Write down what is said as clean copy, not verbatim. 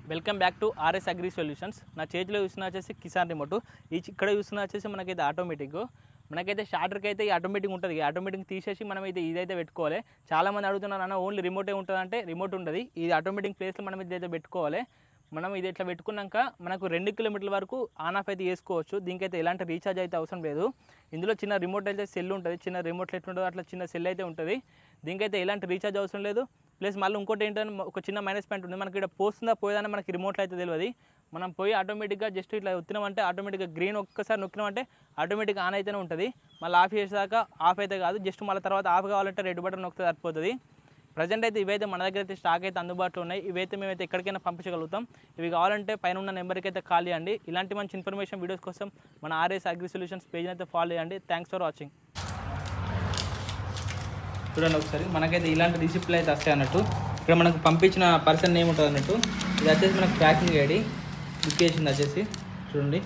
Welcome back to RS agri solutions. నా చేతిలో చూస్తున్నా వచ్చేసి కిసాన్ రిమోట్. ఇక్కడ చూస్తున్నా వచ్చేసి మనకైతే ఆటోమేటిక్. మనకైతే స్టార్టర్కి అయితే ఈ ఆటోమేటిక్ ఉంటుంది. ఈ ఆటోమేటిక్ తీసేసి మనం అయితే ఇదైతే పెట్టుకోవాలి. చాలామంది అడుగుతున్నారు అన్న ఓన్లీ రిమోటే ఉంటుంది అంటే రిమోట్ ఉంటుంది. ఈ ఆటోమేటిక్ ప్లేస్లో మనం ఇదైతే పెట్టుకోవాలి. మనం ఇది ఇట్లా పెట్టుకున్నాక మనకు 2 కిలోమీటర్ల వరకు ఆన్ ఆఫ్ అయితే చేసుకోవచ్చు. దీనికైతే ఎలాంటి రీఛార్జ్ అయితే అవసరం లేదు. ఇందులో చిన్న రిమోట్ అయితే సెల్ ఉంటుంది. చిన్న రిమోట్లో ఎట్లుంటుందో అట్లా చిన్న సెల్ అయితే ఉంటుంది. దీనికైతే ఎలాంటి రీఛార్జ్ అవసరం లేదు. ప్లస్ మళ్ళీ ఇంకోటి ఏంటంటే ఒక చిన్న మైనస్ పాయింట్ ఉంది. మనకి ఇక్కడ పోస్తుందా పోయేదని మనకి రిమోట్లో అయితే తెలియదు. మనం పోయి ఆటోమేటిక్గా జస్ట్ ఇట్లా ఒత్తినామంటే ఆటోమేటిక్గా గ్రీన్ ఒక్కసారి నొక్కినామంటే ఆటోమేటిక్గా ఆన్ అయితేనే ఉంటుంది. మళ్ళీ ఆఫ్ చేసేదాకా ఆఫ్ అయితే కాదు. జస్ట్ మళ్ళీ తర్వాత ఆఫ్ కావాలంటే రెడ్ బటన్ నొక్కితే సరిపోతుంది. ప్రజెంట్ అయితే ఇవైతే మన దగ్గర అయితే స్టాక్ అయితే అందుబాటులో ఉన్నాయి. ఇవైతే మేమైతే ఎక్కడికైనా పంపించగలుగుతాం. ఇవి కావాలంటే పైన ఉన్న నెంబర్కి అయితే కాల్ చేయండి. ఇలాంటి మంచి ఇన్ఫర్మేషన్ వీడియోస్ కోసం మన ఆర్ఎస్ అగ్రి సొల్యూషన్స్ పేజ్ని అయితే ఫాలో చేయండి. Thanks for watching. చూడండి ఒకసారి మనకైతే ఇలాంటి రిసిప్ట్లు అయితే వస్తాయి అన్నట్టు. ఇక్కడ మనకు పంపించిన పర్సన్ నేమ్ ఉంటుంది అన్నట్టు. ఇది వచ్చేసి మనకు ట్రాకింగ్ ఐడి బుక్ చేసింది వచ్చేసి చూడండి.